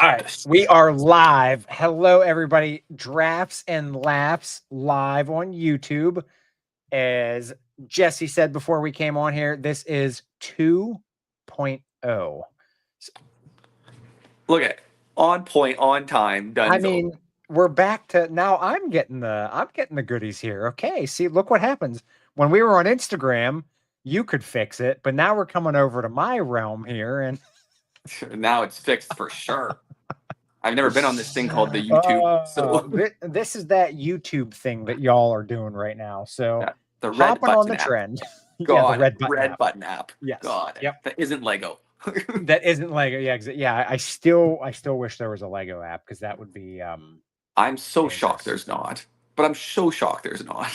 All right, we are live. Hello, everybody. Drafts and Laughs live on YouTube. As Jesse said before we came on here, this is 2.0. Look at on point, on time, done. I mean, we're back to now. I'm getting the goodies here. Okay, see, look what happens when we were on Instagram. You could fix it, but now we're coming over to my realm here, and now it's fixed for sure. I've never been on this thing called the YouTube. So this is that YouTube thing that y'all are doing right now. So yeah, the red hopping button on the app. trend. God, yeah, the red button app. Yes. God, yep. That isn't Lego. That isn't Lego. Yeah, yeah. I still wish there was a Lego app because that would be. I'm so shocked there's not, but I'm so shocked there's not.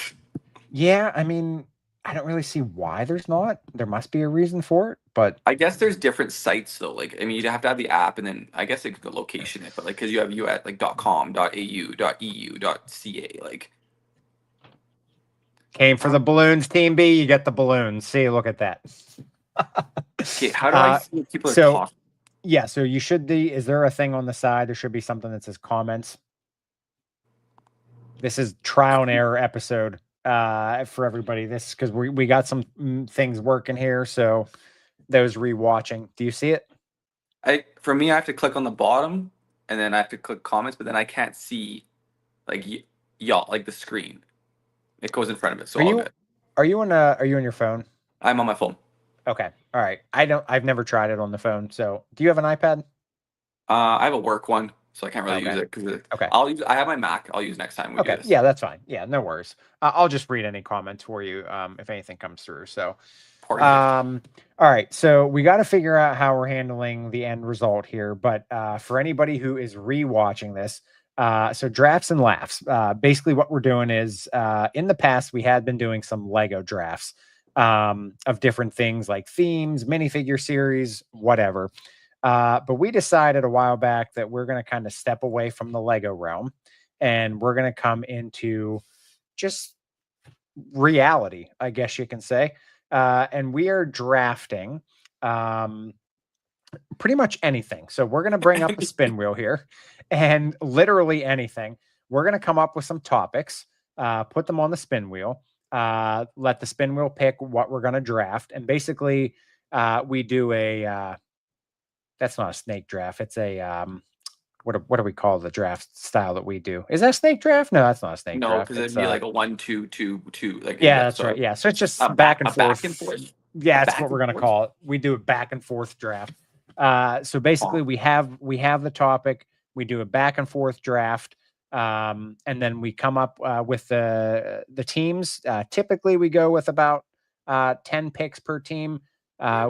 Yeah, I mean, I don't really see why there's not. There must be a reason for it, but I guess there's different sites though. Like, I mean, you'd have to have the app, and then I guess like the location it, but like, because you have you at like .com, .au, .eu, .ca, like. Came for the balloons, Team B. You get the balloons. See, look at that. Okay, how do I see what people are talking? Yeah, so you should be. Is there a thing on the side? There should be something that says comments. This is trial and error episode for everybody. This because we got some things working here. So those rewatching, do you see it? For me, I have to click on the bottom, and then I have to click comments, but then I can't see like y'all like the screen. It goes in front of it. So are you on your phone? I'm on my phone. Okay. All right. I've never tried it on the phone. So do you have an iPad? I have a work one, so I can't really use it because I have my Mac. I'll use next time we do this. Yeah, that's fine. Yeah, no worries. I'll just read any comments for you if anything comes through. So, all right. So we got to figure out how we're handling the end result here. But for anybody who is rewatching this, so drafts and laughs. Basically, what we're doing is in the past we had been doing some Lego drafts of different things like themes, minifigure series, whatever. But we decided a while back that we're going to kind of step away from the Lego realm and we're going to come into just reality, I guess you can say. And we are drafting pretty much anything. So we're going to bring up the spin wheel here and literally anything. We're going to come up with some topics, put them on the spin wheel, let the spin wheel pick what we're going to draft. And basically we do that's not a snake draft. It's a what do we call the draft style that we do? Is that a snake draft? No, that's not a snake draft. No, because it'd be like a 1, 2, 2, 2. Like yeah, that's right. Yeah, so it's just back and forth. Back and forth. Yeah, that's what we're gonna call it. We do a back and forth draft. So basically, we have the topic. We do a back and forth draft, and then we come up with the teams. Typically, we go with about 10 picks per team.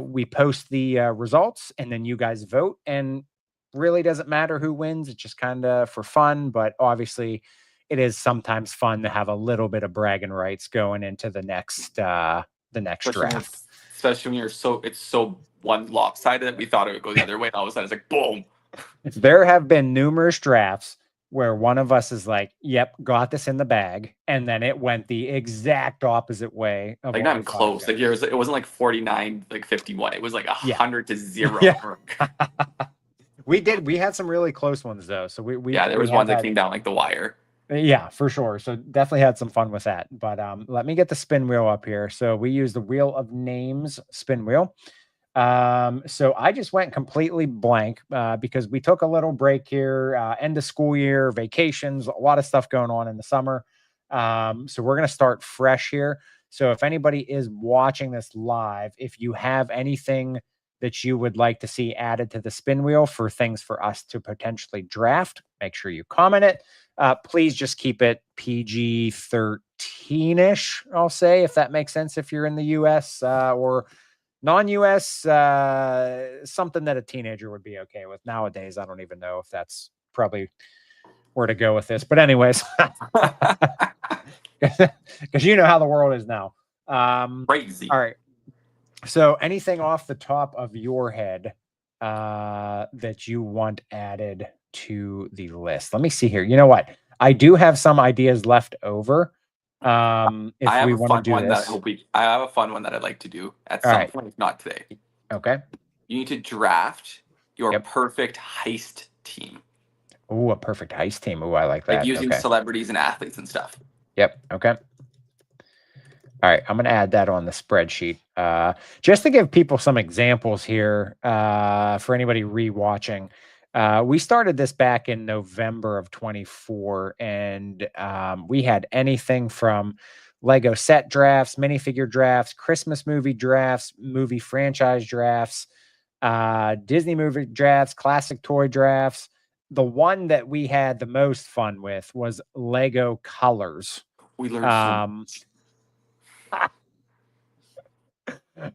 We post the results and then you guys vote, and really doesn't matter who wins. It's just kind of for fun, but obviously it is sometimes fun to have a little bit of bragging rights going into the next draft. Especially when it's so one lopsided that we thought it would go the other way, and all of a sudden it's like boom. There have been numerous drafts where one of us is like, yep, got this in the bag. And then it went the exact opposite way. Like not even close. Like it wasn't like 49, like 51. It was like 100 to 0. Yeah. We had some really close ones though. So there was one that came down like the wire. Yeah, for sure. So definitely had some fun with that. But let me get the spin wheel up here. So we use the Wheel of Names spin wheel. So I just went completely blank because we took a little break here, end of school year, vacations, a lot of stuff going on in the summer. So we're going to start fresh here. So if anybody is watching this live, if you have anything that you would like to see added to the spin wheel for things for us to potentially draft, make sure you comment it. Please just keep it PG-13-ish, I'll say, if that makes sense, if you're in the US or non-US, something that a teenager would be okay with. Nowadays, I don't even know if that's probably where to go with this. But anyways, because you know how the world is now. Crazy. All right. So anything off the top of your head that you want added to the list? Let me see here. You know what? I do have some ideas left over. If we want to do this, I have a fun one that I'd like to do at some point, if not today. Okay. You need to draft your perfect heist team. Ooh, a perfect heist team. Ooh, I like Like that. using Okay. celebrities and athletes and stuff. Yep. Okay. All right, I'm going to add that on the spreadsheet just to give people some examples here for anybody rewatching. We started this back in November of 24, and we had anything from Lego set drafts, minifigure drafts, Christmas movie drafts, movie franchise drafts, Disney movie drafts, classic toy drafts. The one that we had the most fun with was Lego Colors. We learned so much.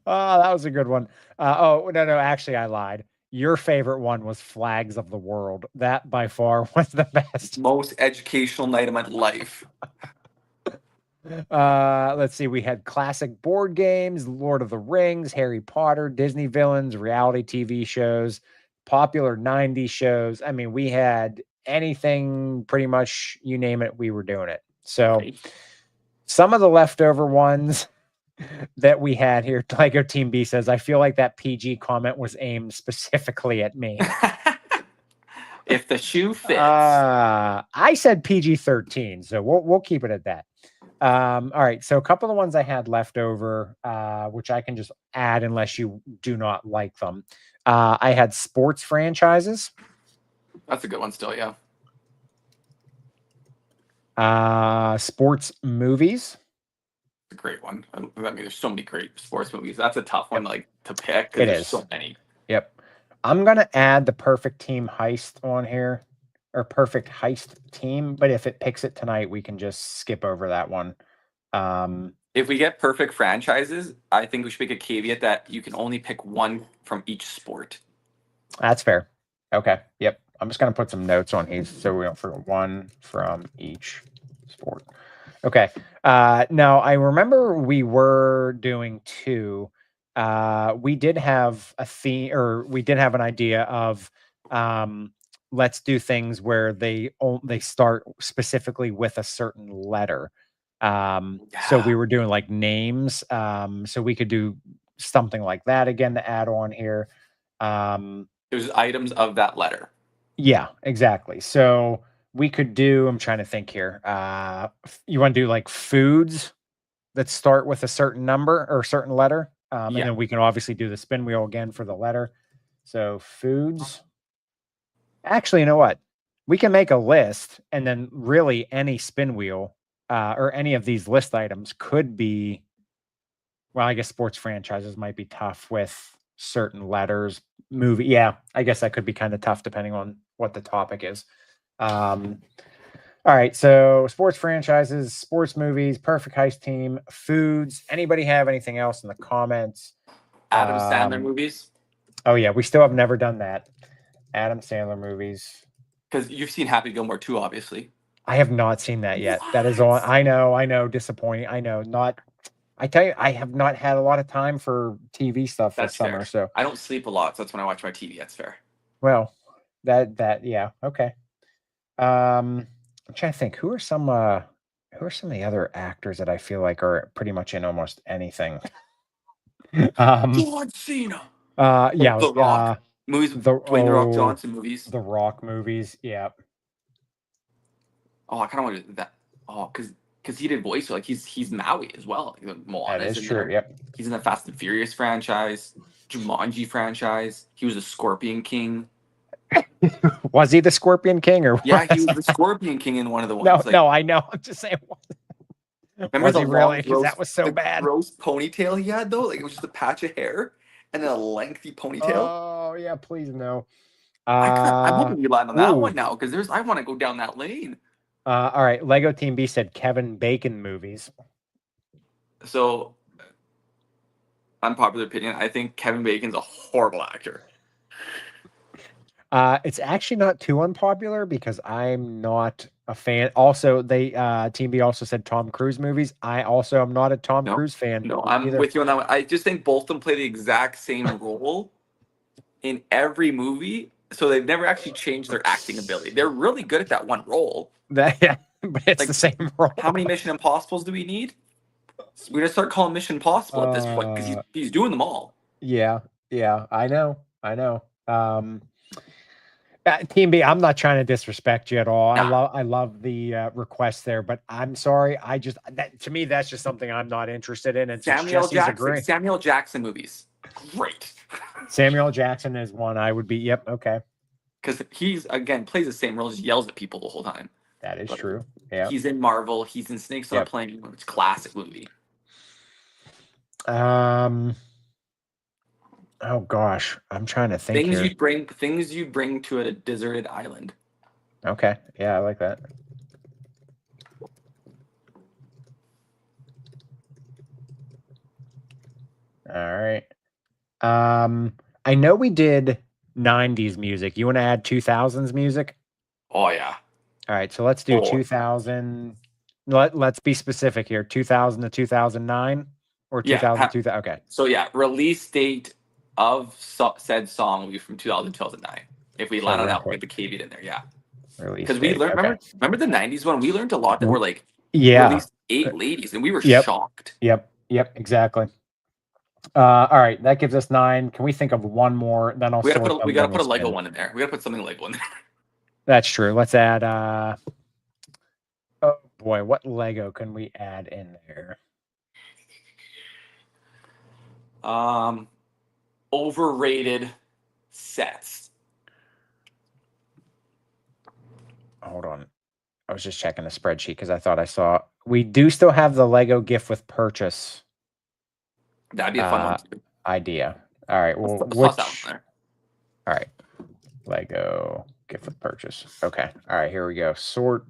Oh, that was a good one. Oh, no, actually, I lied. Your favorite one was Flags of the World. That by far was the best. Most educational night of my life. Let's see. We had classic board games, Lord of the Rings, Harry Potter, Disney villains, reality TV shows, popular 90s shows. I mean, we had anything, pretty much, you name it, we were doing it. So Right. some of the leftover ones that we had here, Lego Team B says, I feel like that PG comment was aimed specifically at me. If the shoe fits. I said PG-13, so we'll keep it at that. All right, so a couple of ones I had left over, which I can just add unless you do not like them. I had sports franchises. That's a good one still, yeah. Sports movies. A great one. I mean, there's so many great sports movies. That's a tough one, like to pick It because there's is. so many. Yep. I'm gonna add the perfect team heist on here, or perfect heist team. But if it picks it tonight, we can just skip over that one. If we get perfect franchises, I think we should make a caveat that you can only pick one from each sport. That's fair. Okay. Yep. I'm just gonna put some notes on here so we don't forget one from each sport. Okay. Now I remember we were doing two. We did have a theme, or we did have an idea of let's do things where they start specifically with a certain letter. So we were doing like names. So we could do something like that again to add on here. There's items of that letter. Yeah, exactly. So we could do, I'm trying to think here. You want to do like foods that start with a certain number or a certain letter? And Yeah. then we can obviously do the spin wheel again for the letter. So foods. Actually, you know what? We can make a list, and then really any spin wheel or any of these list items could be, well, I guess sports franchises might be tough with certain letters. Movie, yeah, I guess that could be kind of tough depending on what the topic is. All right, so sports franchises, sports movies, perfect heist team, foods. Anybody have anything else in the comments? Adam Sandler movies. Oh yeah, we still have never done that. Adam Sandler movies. Because you've seen Happy Gilmore too, obviously. I have not seen that yet. That is on. I know, disappointing. I know, not. I tell you, I have not had a lot of time for TV stuff this summer. Fair. So I don't sleep a lot, so that's when I watch my TV. That's fair. well, yeah, okay. I'm trying to think who are some of the other actors that I feel like are pretty much in almost anything. John Cena. Yeah, The Rock movies. Dwayne The Rock Johnson movies. The Rock movies, yeah. Oh, I kind of want to do that. Oh, because he did voice, like he's Maui as well. That is true. Yep. He's in the Fast and Furious franchise, Jumanji franchise. He was a Scorpion King. Was he the Scorpion King or? Yeah, he was the Scorpion King in one of the ones. No, I know. I'm just saying. Remember the really? Because that was so bad. Gross ponytail he had though, like it was just a patch of hair and then a lengthy ponytail. Oh yeah, please no. I want to rely on that one now because I want to go down that lane. All right, Lego Team B said Kevin Bacon movies. So, unpopular opinion, I think Kevin Bacon's a horrible actor. It's actually not too unpopular because I'm not a fan. Also, they Team B also said Tom Cruise movies. I also am not a Tom Cruise fan. No, I'm with you on that one. I just think both of them play the exact same role in every movie, so they've never actually changed their acting ability. They're really good at that one role. But it's like, the same role. How many Mission Impossibles do we need? We're gonna start calling Mission Impossible at this point because he's doing them all. Yeah, I know. Team B, I'm not trying to disrespect you at all. Nah. I love the request there, but I'm sorry. To me, that's just something I'm not interested in. And since Jesse's agreeing, Samuel Jackson movies, great. Samuel Jackson is one I would be. Yep. Okay. Because he's again plays the same role, just yells at people the whole time. That is But true. Yeah. he's in Marvel. He's in Snakes on a Yep. Plane. It's a classic movie. Oh gosh, I'm trying to think here. Things you'd bring to a deserted island. Okay. Yeah, I like that. All right. I know we did 90s music. You want to add 2000s music? Oh yeah. All right, so let's do 2000. Let's be specific here. 2000 to 2009 or 2000 to 2000. Okay. So yeah, release date of said song will be from 2000 to 2009. If we line it out, we have the caveat in there. Yeah. Because we learned. Remember the 90s one? We learned a lot that were like released 8 ladies, and we were shocked. Yep. Exactly. All right, that gives us 9. Can we think of one more? Then we gotta put a Lego one in there. We gotta put something Lego in there. That's true. Let's add oh boy, what Lego can we add in there? Overrated sets. Hold on. I was just checking the spreadsheet because I thought I saw we do still have the Lego gift with purchase. That'd be a fun one too. Idea. All right. Well, toss that one there. All right. Lego gift with purchase. Okay. All right. Here we go. Sort.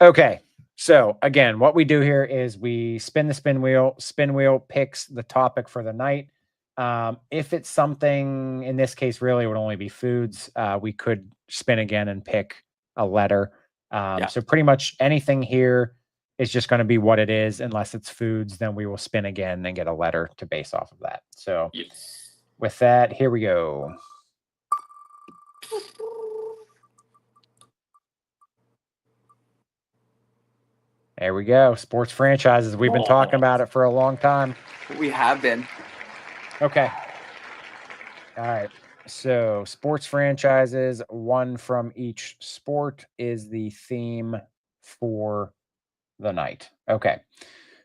Okay. So again, what we do here is we spin the spin wheel. Spin wheel picks the topic for the night. If it's something, in this case, really it would only be foods. We could spin again and pick a letter. So pretty much anything here is just going to be what it is. Unless it's foods, then we will spin again and get a letter to base off of that. So with that, here we go. There we go. Sports franchises. We've been talking about it for a long time. We have been. Okay. All right. So sports franchises, one from each sport is the theme for the night. Okay.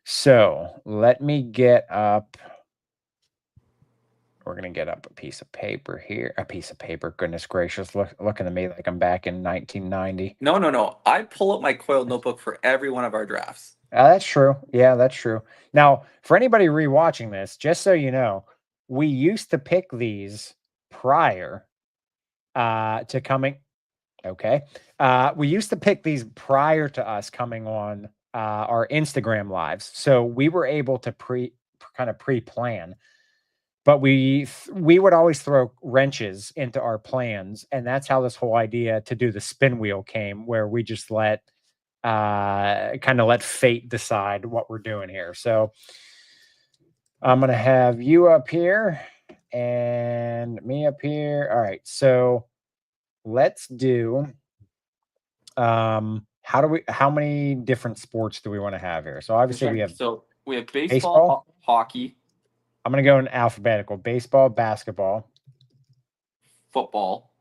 So let me get up. We're going to get up a piece of paper here. A piece of paper. Goodness gracious. Looking at me like I'm back in 1990. No. I pull up my coiled notebook for every one of our drafts. That's true. Yeah, that's true. Now, for anybody rewatching this, just so you know, we used to pick these prior to coming. Okay. We used to pick these prior to us coming on our Instagram lives. So we were able to pre-plan. But we would always throw wrenches into our plans, and that's how this whole idea to do the spin wheel came, where we just let fate decide what we're doing here. So I'm gonna have you up here and me up here. All right, so let's do how many different sports do we want to have here? So obviously we have baseball, hockey. I'm going to go in alphabetical. Baseball, basketball. Football.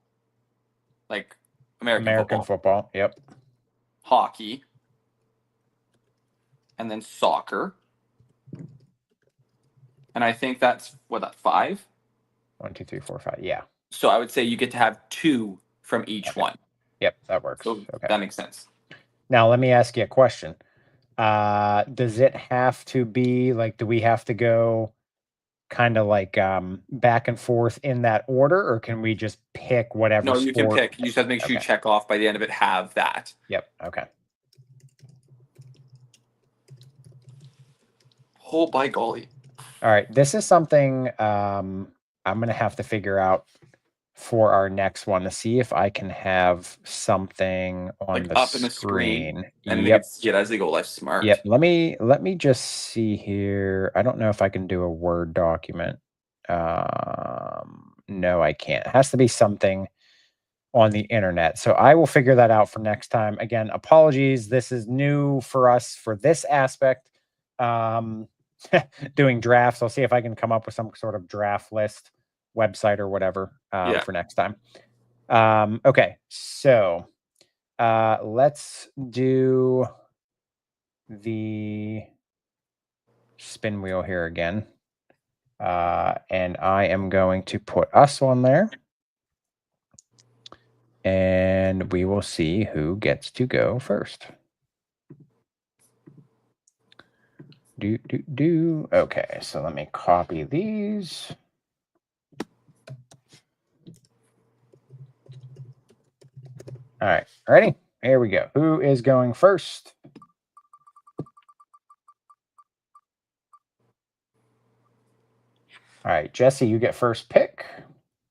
Like American football. Yep. Hockey. And then soccer. And I think that's, 5? 1, 2, 3, 4, 5. Yeah. So I would say you get to have 2 from each one. Yep, that works. So that makes sense. Now, let me ask you a question. Does it have to be, do we have to go kind of back and forth in that order, or can we just pick whatever? No, you can pick. You just have to make sure you check off by the end of it, have that. Yep. Okay. Oh, by golly. All right. This is something I'm going to have to figure out for our next one to see if I can have something on the up screen. In the screen and they can see it as they go. Life smart. Yep. Let me just see here. I don't know if I can do a Word document. No, I can't. It has to be something on the internet. So I will figure that out for next time. Again, apologies. This is new for us for this aspect. Doing drafts. I'll see if I can come up with some sort of draft list website or whatever for next time. Okay, so let's do the spin wheel here again. And I am going to put us on there. And we will see who gets to go first. Okay, so let me copy these. All right, ready? Here we go. Who is going first? All right, Jesse, you get first pick.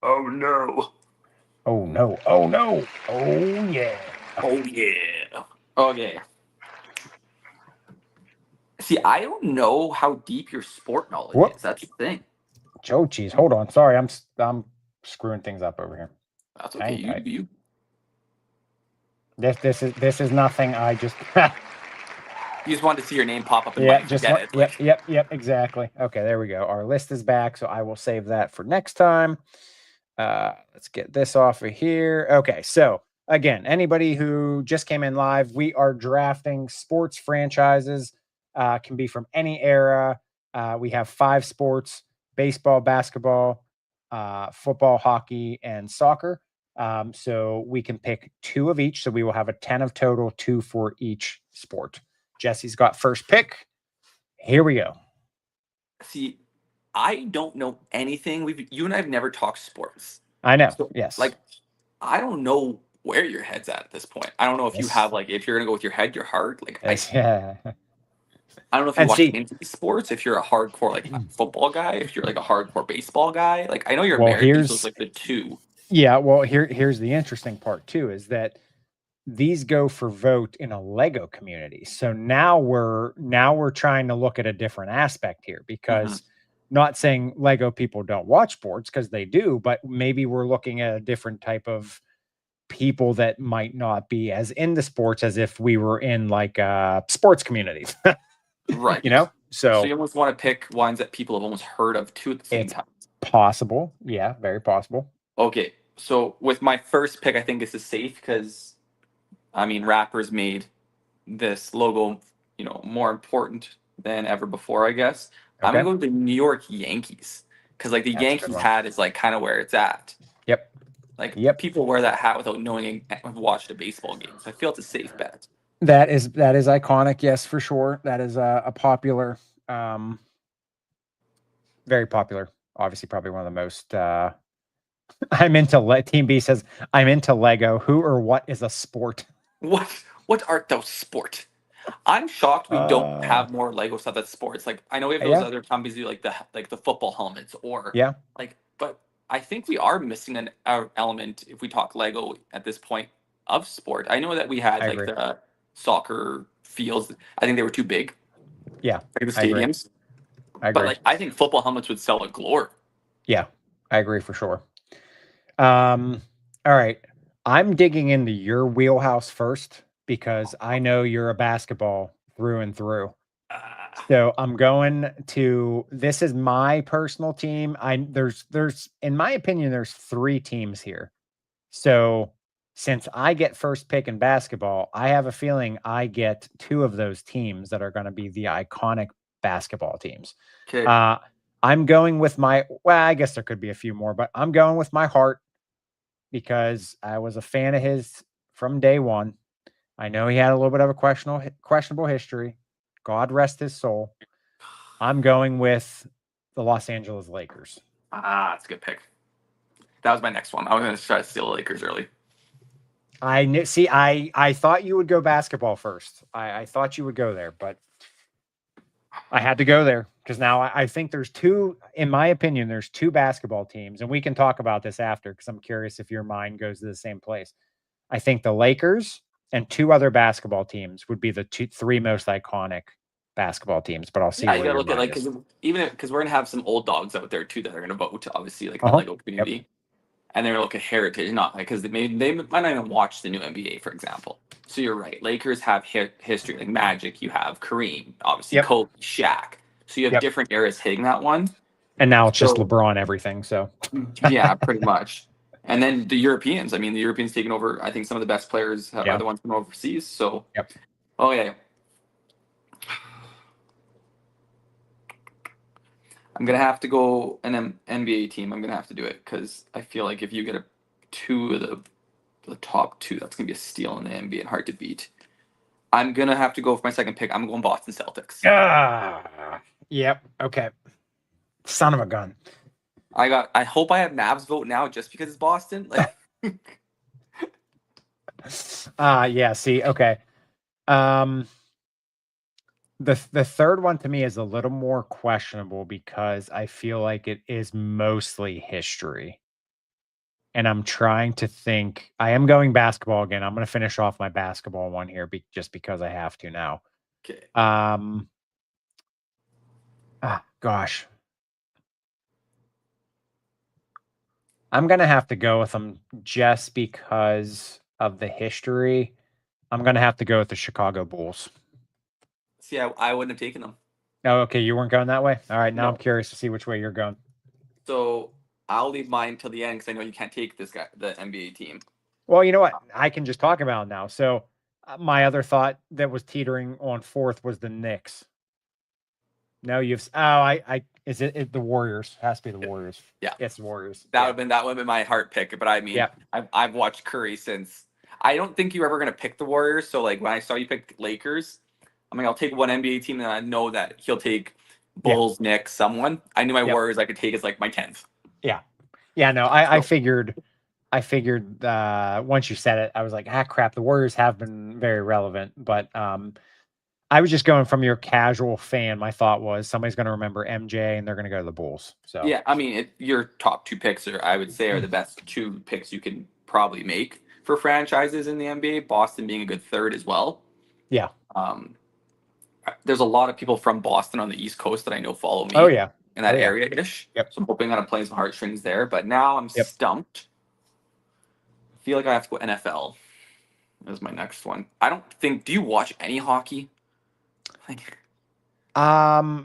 Oh no. Oh no. Oh no. Oh yeah. Oh yeah. Okay. See, I don't know how deep your sport knowledge is. That's the thing. Joe cheese. Hold on. Sorry, I'm screwing things up over here. That's okay. You. This is nothing. I just. You just wanted to see your name pop up in yep, exactly. Okay, there we go. Our list is back, so I will save that for next time. Let's get this off of here. Okay, so again, anybody who just came in live, we are drafting sports franchises. Can be from any era. We have 5 sports: baseball, basketball, football, hockey, and soccer. So we can pick 2 of each. So we will have a 10 of total, 2 for each sport. Jesse's got first pick. Here we go. See, I don't know anything. You and I have never talked sports. I know. So, yes. Like, I don't know where your head's at this point. I don't know if you have if you're gonna go with your head, your heart. Like, yeah. I don't know if you watch into sports. If you're a hardcore football guy, if you're like a hardcore baseball guy. Like, I know you're American, so it's like the 2. Yeah. Well, here's the interesting part too, is that these go for vote in a Lego community. So now we're trying to look at a different aspect here, because not saying Lego people don't watch sports, because they do, but maybe we're looking at a different type of people that might not be as into sports as if we were in like sports communities. Right. You know? So you almost want to pick ones that people have almost heard of too at the same time. Possible. Yeah, very possible. Okay. So with my first pick, I think this is safe because rappers made this logo, more important than ever before, I guess. Okay. I'm going to go with the New York Yankees, because the Yankees hat is kind of where it's at. Yep. People wear that hat without knowing I've watched a baseball game. So I feel it's a safe bet. That is iconic. Yes, for sure. That is a popular, very popular, obviously probably one of the most, I'm into Team B says, I'm into Lego. Who or what is a sport? What art thou sport? I'm shocked we don't have more Lego stuff that's sports. I know we have those other companies do the football helmets or but I think we are missing an element if we talk Lego at this point of sport. I know that we had the soccer fields. I think they were too big. Yeah, the stadiums. I agree. But I think football helmets would sell a glory. Yeah, I agree for sure. All right. I'm digging into your wheelhouse first, because I know you're a basketball through and through. So I'm going to, this is my personal team. There's, in my opinion, there's 3 teams here. So since I get first pick in basketball, I have a feeling I get 2 of those teams that are going to be the iconic basketball teams. Okay. I'm going with I guess there could be a few more, but I'm going with my heart, because I was a fan of his from day one. I know he had a little bit of a questionable history. God rest his soul. I'm going with the Los Angeles Lakers. That's a good pick. That was my next one. I was going to try to steal the Lakers early. I thought you would go basketball first. I thought you would go there, but I had to go there, because now I think there's 2, in my opinion, there's 2 basketball teams, and we can talk about this after, because I'm curious if your mind goes to the same place. I think the Lakers and 2 other basketball teams would be the 3 most iconic basketball teams, but I'll see. Yeah, you gotta look at because we're gonna have some old dogs out there too that are gonna vote, obviously, the Lego community. Yep. And they're gonna look at heritage, not because they might not even watch the new NBA, for example. So you're right. Lakers have history, like Magic. You have Kareem, obviously, Kobe, Shaq. So you have different eras hitting that one. And now it's just LeBron everything. So yeah, pretty much. And then the Europeans. I mean, the Europeans taking over. I think some of the best players are the ones from overseas. So, oh yeah. I'm gonna have to go an NBA team. I'm gonna have to do it because I feel like if you get two of the top two, that's gonna be a steal in the NBA and hard to beat. I'm gonna have to go for my second pick. I'm going Boston Celtics. Yep. Okay. Son of a gun. I hope I have Mavs vote now just because it's Boston. Like. Yeah. See. Okay. The third one to me is a little more questionable because I feel like it is mostly history. And I'm trying to think. I am going basketball again. I'm going to finish off my basketball one here just because I have to now. Okay. Gosh. I'm going to have to go with them just because of the history. I'm going to have to go with the Chicago Bulls. See, I wouldn't have taken them. Oh, okay. You weren't going that way? All right. Now no. I'm curious to see which way you're going. So I'll leave mine till the end because I know you can't take this guy, the NBA team. Well, you know what? I can just talk about it now. So my other thought that was teetering on fourth was the Knicks. No, is it the Warriors? It has to be the Warriors. Yeah. It's the Warriors. That would have been my heart pick. But I mean, I've watched Curry since. I don't think you were ever going to pick the Warriors. So like when I saw you pick Lakers, I'm like, I'll take one NBA team, and I know that he'll take Bulls, Knicks, someone. I knew my Warriors I could take as like my 10th. Yeah. Yeah, no, I figured once you said it, I was like, crap, the Warriors have been very relevant. But I was just going from your casual fan. My thought was somebody's going to remember MJ and they're going to go to the Bulls. So yeah, I mean, your top two picks I would say are the best two picks you can probably make for franchises in the NBA. Boston being a good third as well. Yeah. There's a lot of people from Boston on the East Coast that I know follow me. Oh yeah. In that area-ish. Yep. So I'm hoping I'm playing some heartstrings there. But now I'm stumped. I feel like I have to go NFL as my next one. I don't think. Do you watch any hockey?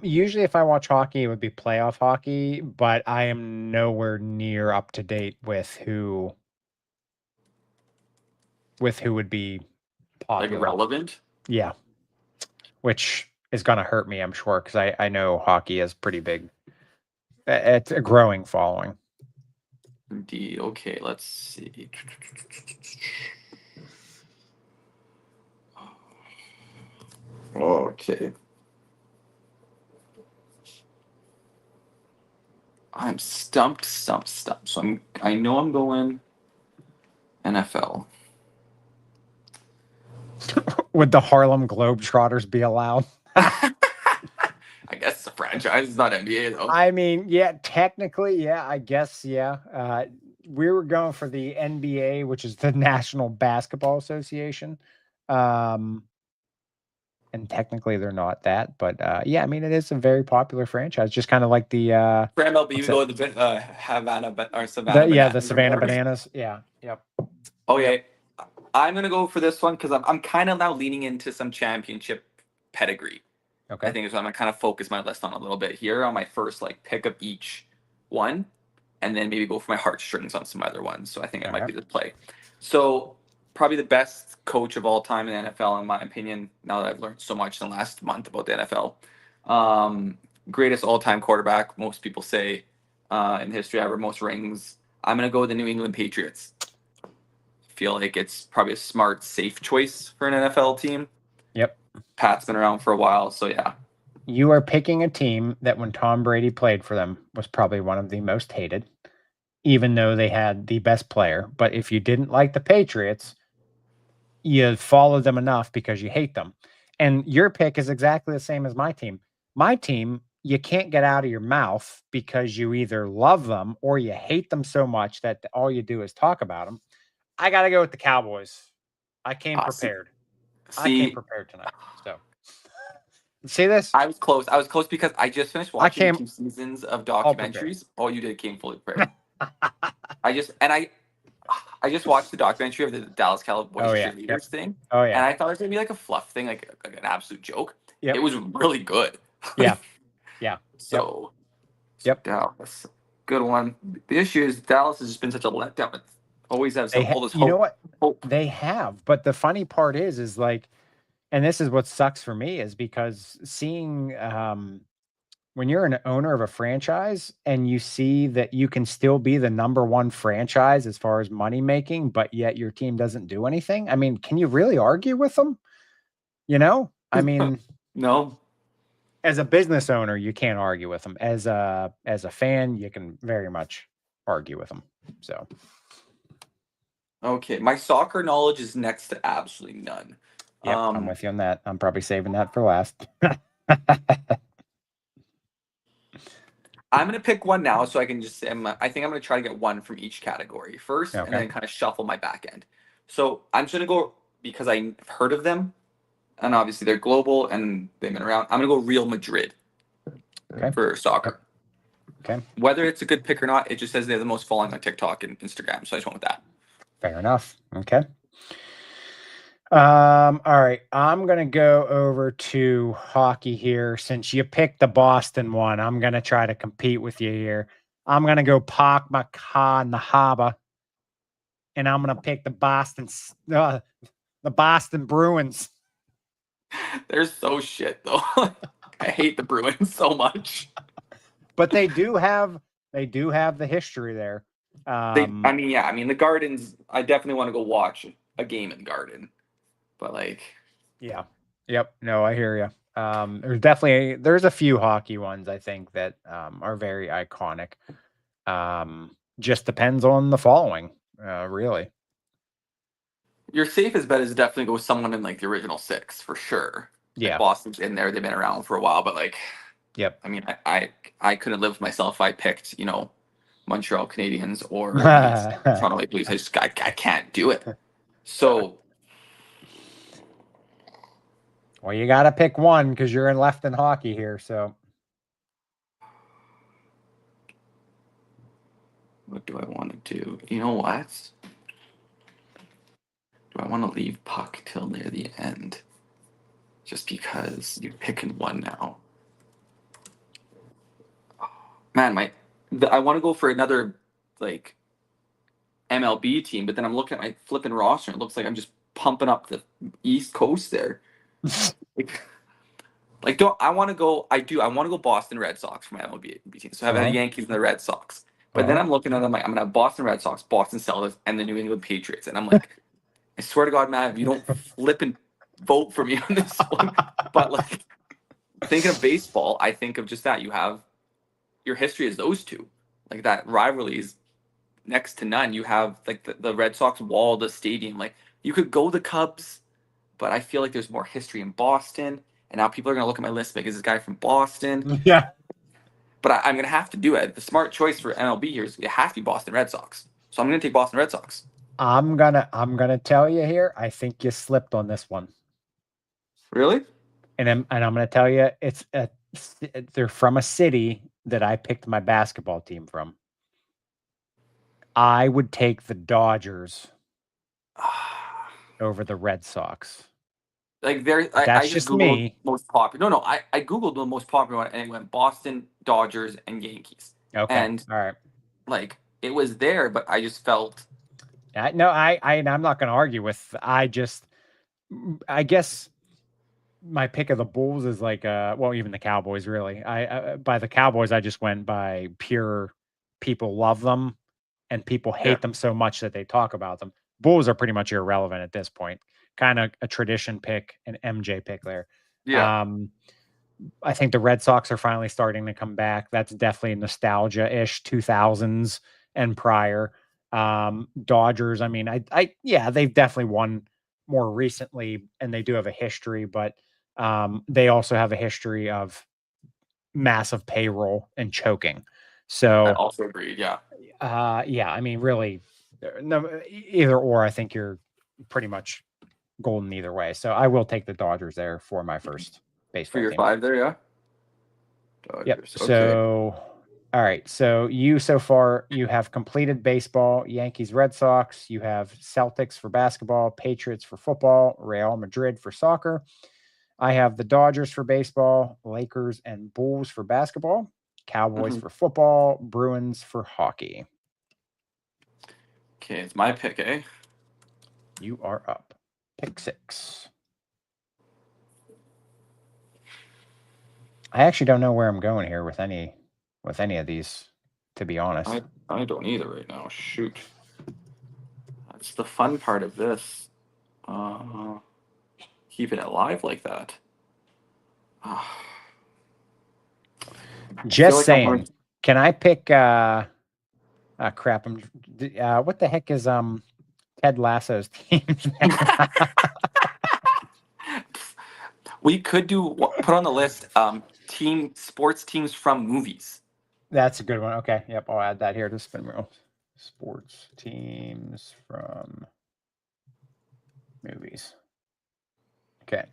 Usually if I watch hockey, it would be playoff hockey, but I am nowhere near up to date with who would be popular. Like relevant? Yeah. Which is going to hurt me, I'm sure, because I know hockey is pretty big. It's a growing following. Indeed. Okay, let's see. Okay. I'm stumped. So I know I'm going NFL. Would the Harlem Globetrotters be allowed? I guess it's a franchise. It's not NBA though. I mean, yeah, technically, yeah. I guess, yeah. We were going for the NBA, which is the National Basketball Association. And technically they're not that, but yeah, I mean, it is a very popular franchise, just kind of like the for MLB, we go with the Havana or Savannah. The Savannah Bananas. Yeah. Yep. Oh yeah. I'm gonna go for this one because I'm kind of now leaning into some championship pedigree. Okay. I think is what I'm gonna kind of focus my list on a little bit here on my first pick of each one, and then maybe go for my heartstrings on some other ones. So I think it might be the play. So probably the best coach of all time in the NFL, in my opinion. Now that I've learned so much in the last month about the NFL, greatest all-time quarterback. Most people say in history ever, most rings. I'm gonna go with the New England Patriots. Feel like it's probably a smart, safe choice for an NFL team. Yep. Pat's been around for a while, so yeah. You are picking a team that when Tom Brady played for them was probably one of the most hated, even though they had the best player. But if you didn't like the Patriots, you followed them enough because you hate them. And your pick is exactly the same as my team. My team, you can't get out of your mouth because you either love them or you hate them so much that all you do is talk about them. I got to go with the Cowboys. I came prepared. I came prepared tonight. So, see this? I was close. I was close because I just finished watching 2 seasons of documentaries. All you did came fully prepared. I just watched the documentary of the Dallas Cowboys cheerleaders thing. Oh yeah. And I thought it was gonna be like a fluff thing, like an absolute joke. Yep. It was really good. Yeah. Yeah. So. Yep. Dallas. Good one. The issue is Dallas has just been such a letdown. It always have all this hope. You know what? They have, but the funny part is like, and this is what sucks for me, is because seeing when you're an owner of a franchise and you see that you can still be the number one franchise as far as money making, but yet your team doesn't do anything. I mean, can you really argue with them? You know, I mean, no. As a business owner, you can't argue with them. As a fan, you can very much argue with them. So, okay, my soccer knowledge is next to absolutely none. Yep, I'm with you on that. I'm probably saving that for last. I'm going to pick one now so I can just, I think I'm going to try to get one from each category first, and then kind of shuffle my back end. So I'm just going to go, because I've heard of them, and obviously they're global and they've been around. I'm going to go Real Madrid for soccer. Okay. Whether it's a good pick or not, it just says they're the most following on TikTok and Instagram, so I just went with that. Fair enough. Okay. All right. I'm going to go over to hockey here. Since you picked the Boston one, I'm going to try to compete with you here. I'm going to go Park Maca Nahaba. And I'm going to pick the Boston Bruins. They're so shit, though. I hate the Bruins so much. But they do have the history there. I mean, the Gardens, I definitely want to go watch a game in the Garden. But like, yeah. Yep. No, I hear you. There's a few hockey ones I think that are very iconic. Just depends on the following, really. Your safest bet is definitely go with someone in like the original six for sure. Yeah, like Boston's in there; they've been around for a while. But like, yep. I mean, I couldn't live with myself if I picked Montreal Canadiens or Toronto Maple Leafs. I can't do it. So. Well, you got to pick one because you're in left in hockey here. So, what do I want to do? You know what? Do I want to leave puck till near the end? Just because you're picking one now. Man, I want to go for another like MLB team, but then I'm looking at my flipping roster and it looks like I'm just pumping up the East Coast there. I want to go Boston Red Sox for my MLB team. So I have the Yankees and the Red Sox. But then I'm looking at them like I'm gonna have Boston Red Sox, Boston Celtics, and the New England Patriots. And I'm like, I swear to God, Matt, if you don't flip and vote for me on this one. But like thinking of baseball, I think of just that. You have your history is those two. Like that rivalry is next to none. You have like the Red Sox wall the stadium. Like you could go the Cubs, but I feel like there's more history in Boston. And now people are gonna look at my list because this guy from Boston. Yeah. But I'm gonna have to do it. The smart choice for MLB here is it has to be Boston Red Sox. So I'm gonna take Boston Red Sox. I'm gonna tell you here. I think you slipped on this one. Really? And I'm gonna tell you they're from a city that I picked my basketball team from. I would take the Dodgers over the Red Sox. Like I just Googled me. Most popular. No, I Googled the most popular one and it went Boston, Dodgers, and Yankees. Okay. And all right. Like it was there, but I just felt. I'm not going to argue with. I guess my pick of the Bulls is like even the Cowboys really. By the Cowboys I just went by pure people love them and people hate them so much that they talk about them. Bulls are pretty much irrelevant at this point. Kind of a tradition pick, an MJ pick there. Yeah. I think the Red Sox are finally starting to come back. That's definitely nostalgia-ish 2000s and prior. Dodgers, I mean, they've definitely won more recently and they do have a history, but they also have a history of massive payroll and choking. So I also agree. Yeah. I mean, really, no, either or. I think you're pretty much golden either way. So I will take the Dodgers there for my first baseball for your team. 5 there, yeah. Dodgers. Yep. Okay. So, all right. So so far you have completed baseball, Yankees, Red Sox. You have Celtics for basketball, Patriots for football, Real Madrid for soccer. I have the Dodgers for baseball, Lakers and Bulls for basketball. Cowboys for football, Bruins for hockey. Okay, it's my pick, eh? You are up. Pick 6. I actually don't know where I'm going here with any of these, to be honest. I don't either right now. Shoot. That's the fun part of this. Keeping it live like that. Just saying. Can I pick crap, what the heck is Ted Lasso's team? We could put on the list sports teams from movies. That's a good one. Okay. Yep. I'll add that here to spin wheel. Sports teams from movies. Okay.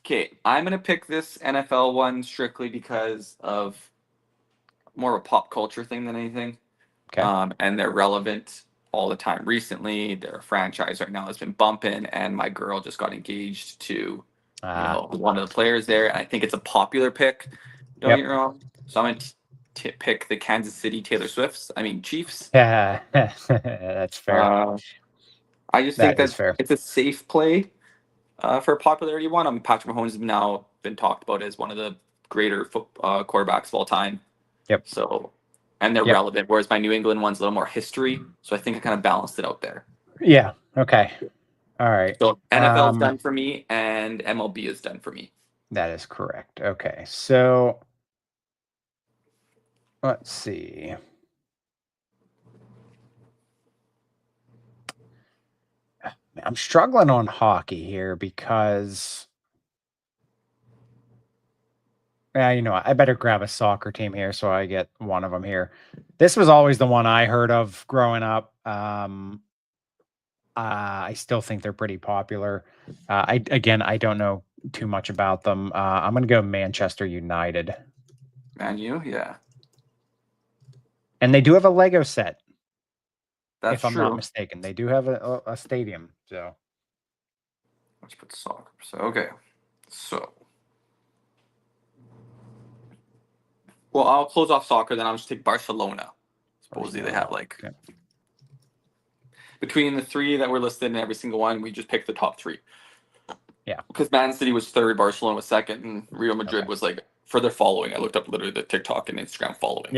Okay. I'm going to pick this NFL one strictly because of more of a pop culture thing than anything. Okay. And they're relevant all the time recently. They're a franchise right now that's been bumping, and my girl just got engaged to one of the players there. And I think it's a popular pick. Don't get me wrong. So I'm going to pick the Kansas City Chiefs. Yeah, that's fair. I just think that it's a safe play for a popularity one. Patrick Mahomes has now been talked about as one of the greater quarterbacks of all time. Yep. So, and they're relevant, whereas my New England one's a little more history. So I think I kind of balanced it out there. Yeah. Okay. All right. So NFL's done for me, and MLB is done for me. That is correct. Okay. So let's see. I'm struggling on hockey here because I better grab a soccer team here so I get one of them here. This was always the one I heard of growing up. I still think they're pretty popular. I don't know too much about them. I'm going to go Manchester United. Man U, yeah. And they do have a Lego set. That's if I'm not mistaken. They do have a stadium. So let's put soccer. So okay. So well, I'll close off soccer, then I'll just take Barcelona. Supposedly they have between the 3 that were listed in every single one, we just picked the top 3. Yeah. Because Man City was 3rd, Barcelona was 2nd, and Real Madrid was for their following. I looked up literally the TikTok and Instagram following.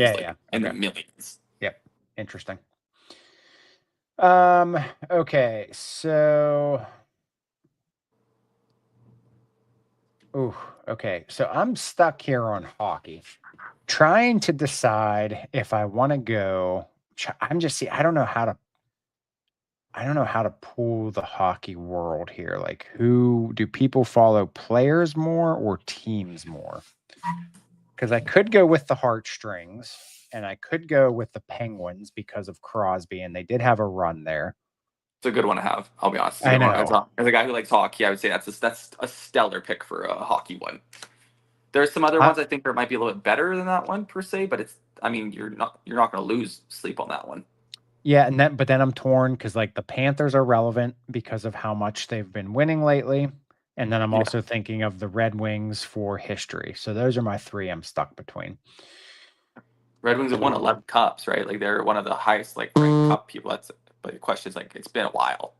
In the millions. Yep. Interesting. Okay, so okay. So I'm stuck here on hockey, trying to decide if I want to go. I don't know how to pull the hockey world here. Like, who do people follow, players more or teams more? Because I could go with the heartstrings and I could go with the Penguins because of Crosby, and they did have a run there. It's a good one to have. I'll be honest. I know. As a guy who likes hockey, I would say that's a stellar pick for a hockey one. There's some other ones I think that might be a little bit better than that one per se, but you're not going to lose sleep on that one. Yeah, but then I'm torn because the Panthers are relevant because of how much they've been winning lately, and then I'm also thinking of the Red Wings for history. So those are my 3 I'm stuck between. Red Wings have won 11 cups, right? They're one of the highest ranked cup people. But the question is it's been a while.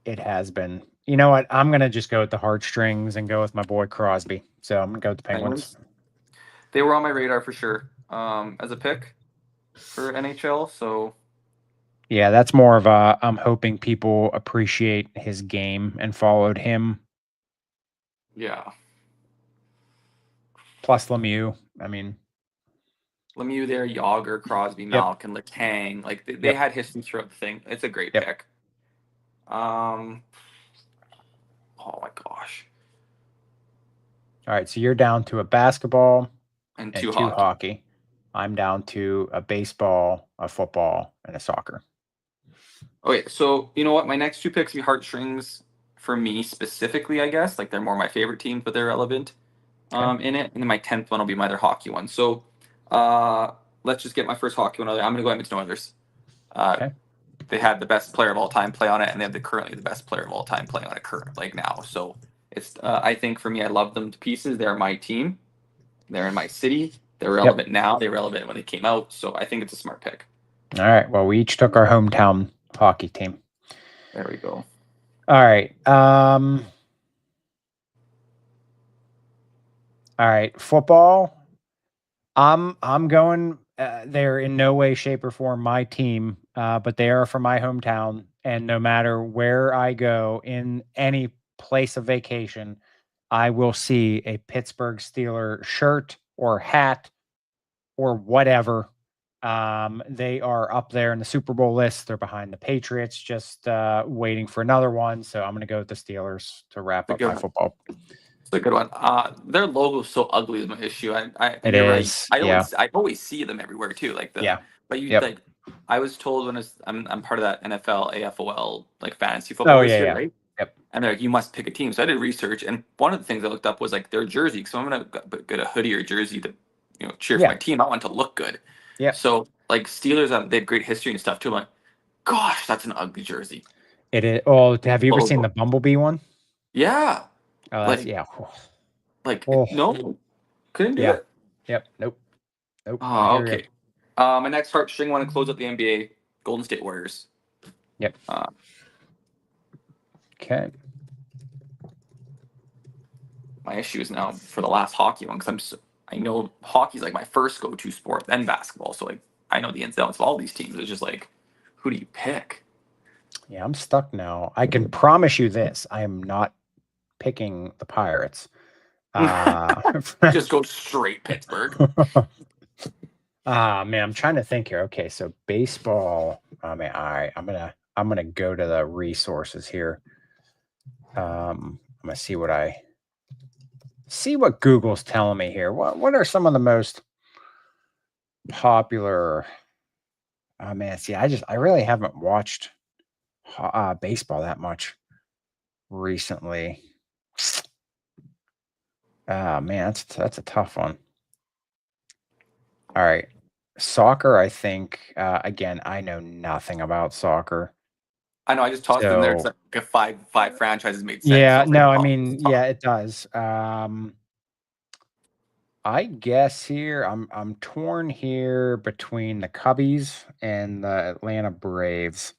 It has been. You know what? I'm gonna just go with the heartstrings and go with my boy Crosby. So I'm gonna go with the Penguins. They were on my radar for sure as a pick for NHL. So yeah, that's more of I'm hoping people appreciate his game and followed him. Yeah. Plus Lemieux. Lemieux there, Yager, Crosby, Malkin, Letang. They had history throughout the thing. It's a great pick. Oh my gosh. All right, so you're down to a basketball and 2 hockey. I'm down to a baseball, a football, and a soccer. Okay, so you know what? My next 2 picks will be heartstrings for me specifically, I guess. They're more my favorite teams, but they're relevant in it. And then my 10th one will be my other hockey one. So let's just get my first hockey one out there. I'm going to go Edmonton Oilers. They had the best player of all time play on it, and they have currently the best player of all time playing on it now. So it's I think for me, I love them to pieces. They're my team. They're in my city. They're relevant now. They're relevant when they came out. So I think it's a smart pick. All right. Well, we each took our hometown hockey team. There we go. All right. All right. Football. I'm going. They're in no way, shape, or form my team, but they are from my hometown. And no matter where I go in any place of vacation, I will see a Pittsburgh Steelers shirt or hat or whatever. They are up there in the Super Bowl list. They're behind the Patriots, just waiting for another one. So I'm going to go with the Steelers to wrap up my football. It's a good one. Their logo is so ugly is my issue. I always see them everywhere too. Like but you like I was told when I'm part of that NFL AFOL like fantasy football right? Yep. And they're like, you must pick a team. So I did research, and one of the things I looked up was like their jersey. So I'm gonna get a hoodie or jersey to cheer for my team. I want to look good. Yeah. So like Steelers, they have great history and stuff too. I'm like, gosh, that's an ugly jersey. It is. Oh, have you ever seen the Bumblebee one? Yeah. Oh, that's, no, couldn't do it. Yep. Nope. Oh, okay. My next heartstring want to close out the NBA. Golden State Warriors. Yep. Okay. My issue is now for the last hockey one because I know hockey's like my first go-to sport, then basketball. So like I know the ins and outs of all these teams. It's just like, who do you pick? Yeah, I'm stuck now. I can promise you this: I am not picking the Pirates. Just go straight Pittsburgh. Man, I'm trying to think here. Okay, so baseball. I mean, I'm gonna go to the resources here. I'm gonna see what Google's telling me here. What are some of the most popular? Oh man, see, I really haven't watched baseball that much recently. Man, that's a tough one. All right. Soccer, I think, again, I know nothing about soccer. I know, I just tossed in there because five franchises made sense. Yeah, no, I mean, yeah, it does. I guess here I'm torn here between the Cubbies and the Atlanta Braves.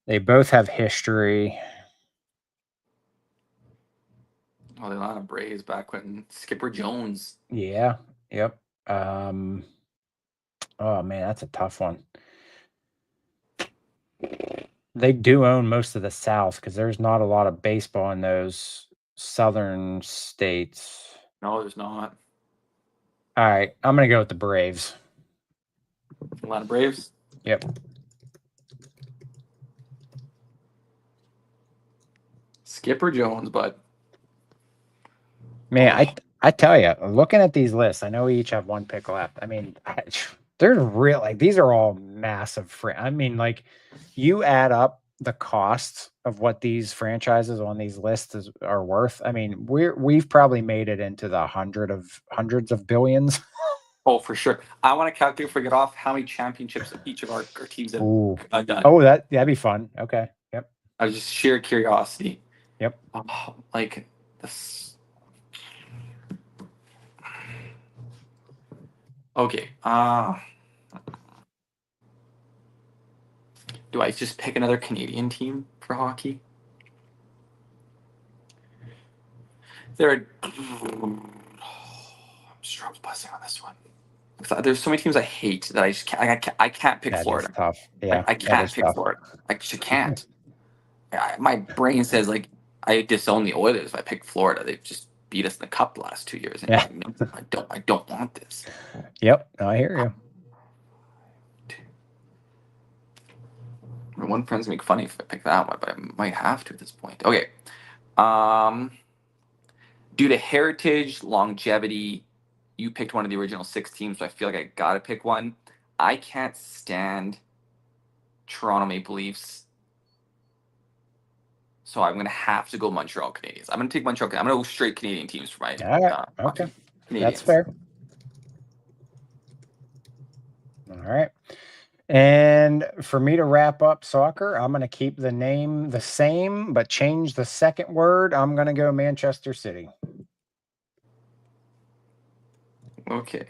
They both have history. Oh, the Atlanta Braves back when Skipper Jones. Yeah. Yep. Oh man, that's a tough one. They do own most of the South because there's not a lot of baseball in those southern states. No, there's not. All right, I'm gonna go with the Braves. Atlanta Braves. Yep. Skipper Jones, but man, I tell you, looking at these lists, I know we each have one pick left. I mean, they're real. Like these are all massive. I mean, like you add up the costs of what these franchises on these lists are worth. I mean, we've probably made it into the hundreds of billions. Oh, for sure. I want to calculate for get off how many championships each of our teams have done. Oh, that'd be fun. Okay. Yep. I was just sheer curiosity. Yep. Like this. Okay. Do I just pick another Canadian team for hockey? I'm strong busting on this one. There's so many teams I hate that I just can't. I can't pick Florida. Tough. Yeah. I can't pick Florida. I just can't. My brain says like I disown the Oilers if I pick Florida. They've just beat us in the cup the last 2 years. And I don't want this. Yep, I hear you. My one friend's gonna make funny if I pick that one, but I might have to at this point. Okay. Due to heritage, longevity, you picked one of the original 6 teams, so I feel like I gotta pick one. I can't stand Toronto Maple Leafs, so I'm gonna have to go Montreal Canadiens. I'm gonna take Montreal. I'm gonna go straight Canadian teams for my. Okay, that's fair. All right. And for me to wrap up soccer, I'm going to keep the name the same, but change the second word. I'm going to go Manchester City. Okay.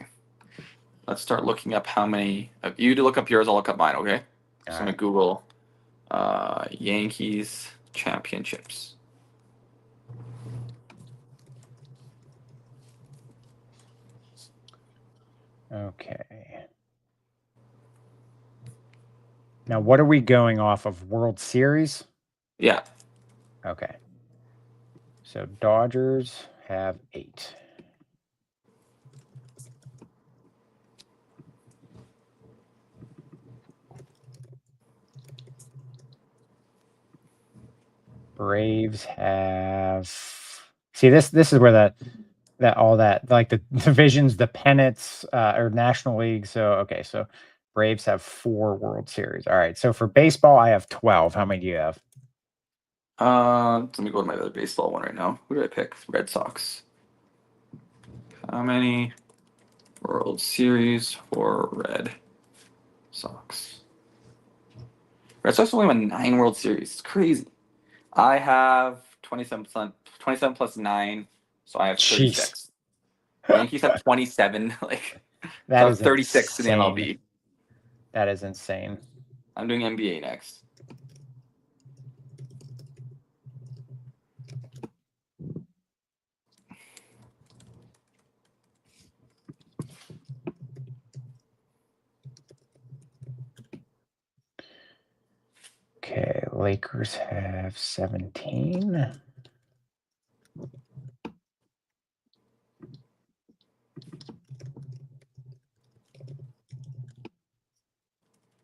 let's start looking up how many. You to look up yours, I'll look up mine. Okay. So I'm gonna Google Yankees championships. Okay. Now, what are we going off of? World Series? Yeah. Okay. So Dodgers have 8. Braves have. See, this is where all that like the divisions, the pennants, or National League. So okay, so Braves have 4 World Series. All right. So for baseball, I have 12. How many do you have? Let me go to my other baseball one right now. Who did I pick? Red Sox. How many World Series for Red Sox? Red Sox only won 9 World Series. It's crazy. I have 27 plus 9, so I have 36. Yankees have 27. Like that so is 36 insane. in the MLB. That is insane. I'm doing NBA next. Okay, Lakers have 17.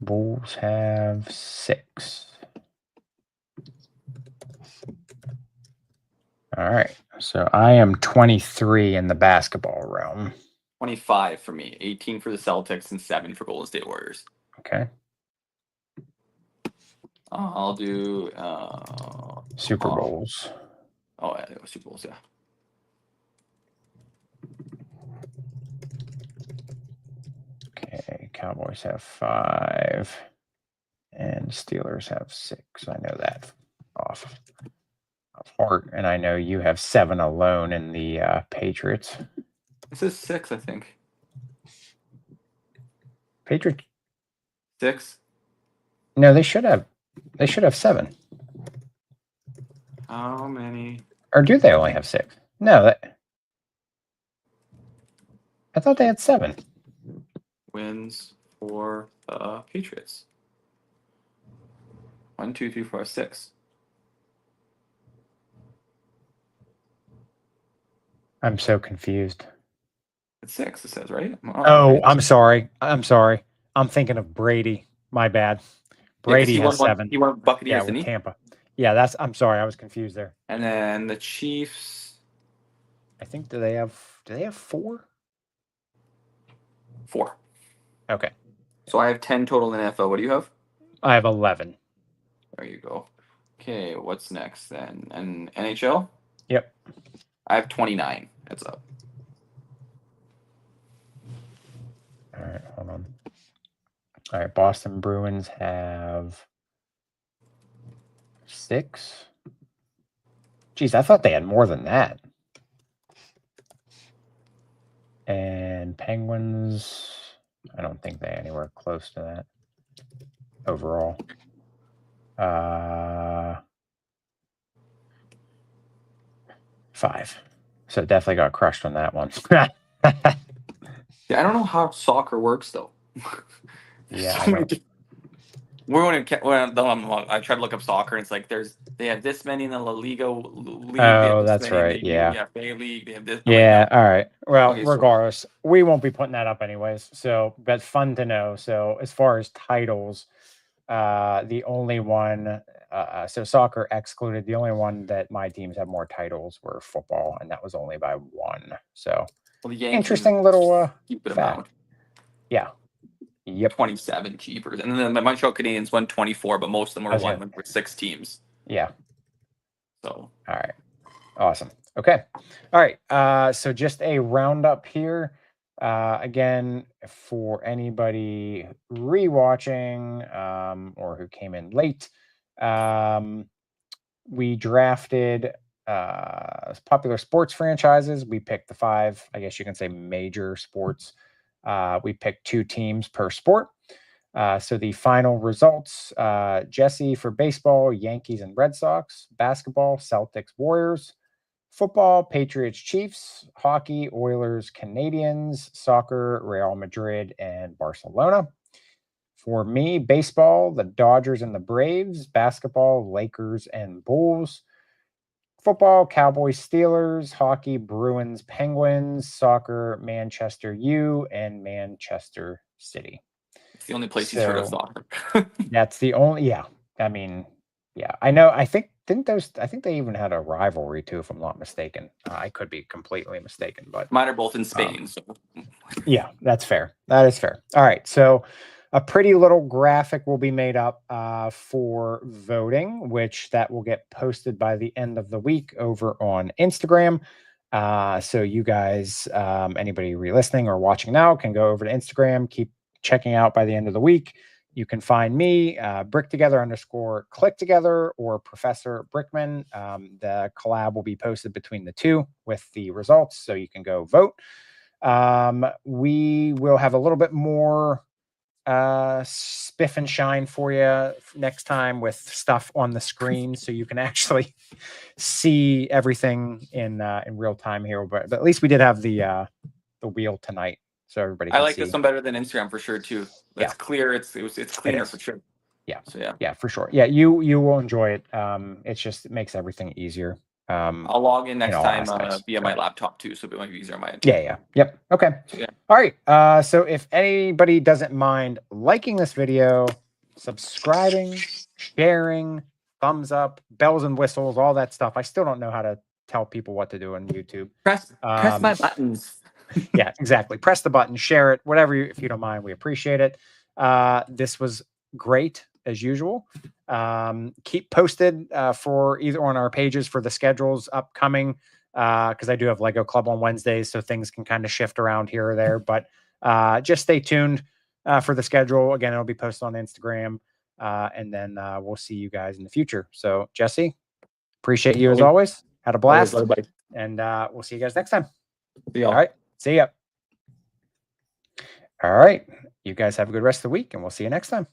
Bulls have 6. All right. So I am 23 in the basketball realm. 25 for me, 18 for the Celtics, and 7 for Golden State Warriors. Okay. I'll do Super Bowls. Oh, yeah, Super Bowls, yeah. Okay, Cowboys have 5, and Steelers have 6. I know that off heart, and I know you have 7 alone in the Patriots. This is 6, I think. Patriots 6? No, they should have 7. How many? Or do they only have 6? No, I thought they had 7 wins for the Patriots. 1, 2, 3, 4, 6. I'm so confused. It's 6, it says, right? I'm sorry. I'm thinking of Brady. My bad. Brady has 7. He won Buccaneers, with Tampa. Yeah, I'm sorry. I was confused there. And then the Chiefs. I think do they have 4? 4. Okay. So I have 10 total in NFL. What do you have? I have 11. There you go. Okay, what's next then? And NHL? Yep. I have 29. Heads up. All right, hold on. All right, Boston Bruins have 6. Geez, I thought they had more than that. And Penguins, I don't think they anywhere close to that overall. 5. So definitely got crushed on that one. Yeah, I don't know how soccer works though. Yeah, I tried to look up soccer, and it's like they have this many in the La Liga league. Oh, that's right. Yeah, Bay League. They have this. Yeah. All right. Well, regardless, we won't be putting that up anyways. So, but fun to know. So, as far as titles, the only one, so soccer excluded, the only one that my teams have more titles were football, and that was only by 1. So, interesting little fact. Yeah. Yep. 27 keepers, and then the Montreal Canadiens won 24, but most of them were won with 6 teams. Yeah. So. All right. Awesome. Okay. All right. So just a roundup here. Again, for anybody rewatching or who came in late, we drafted popular sports franchises. We picked the 5, I guess you can say, major sports We picked 2 teams per sport. So the final results, Jesse for baseball, Yankees and Red Sox, basketball, Celtics, Warriors, football, Patriots, Chiefs, hockey, Oilers, Canadians, soccer, Real Madrid and Barcelona. For me, baseball, the Dodgers and the Braves, basketball, Lakers and Bulls, football, Cowboys, Steelers, hockey, Bruins, Penguins, soccer, Manchester U and Manchester City. It's the only place he's heard of soccer. That's the only, yeah. I mean, yeah, I know. I think they even had a rivalry too, if I'm not mistaken. I could be completely mistaken, but mine are both in Spain. So yeah, that's fair. That is fair. All right, so a pretty little graphic will be made up for voting, which that will get posted by the end of the week over on Instagram. So you guys, anybody re-listening or watching now, can go over to Instagram, keep checking out by the end of the week. You can find me, bricktogether_clicktogether or Professor Brickman. The collab will be posted between the 2 with the results, so you can go vote. We will have a little bit more spiff and shine for you next time with stuff on the screen, so you can actually see everything in real time here. But at least we did have the wheel tonight, so everybody can I like see. this one better than Instagram for sure too. It's clear. It's cleaner for sure. Yeah. So yeah. Yeah, for sure. Yeah, you will enjoy it. It makes everything easier. I'll log in next time via my laptop too, so it might be easier on my end. Yeah. Yep. Okay. So, yeah. All right. So if anybody doesn't mind liking this video, subscribing, sharing, thumbs up, bells and whistles, all that stuff. I still don't know how to tell people what to do on YouTube. Press my buttons. Yeah, exactly. Press the button, share it, whatever if you don't mind. We appreciate it. This was great as usual. Keep posted for either on our pages for the schedules upcoming, because I do have Lego Club on Wednesdays, so things can kind of shift around here or there. But just stay tuned for the schedule. Again, it'll be posted on Instagram, and then we'll see you guys in the future. So, Jesse, appreciate you as always. Had a blast, and we'll see you guys next time. All right. See ya. All right. You guys have a good rest of the week, and we'll see you next time.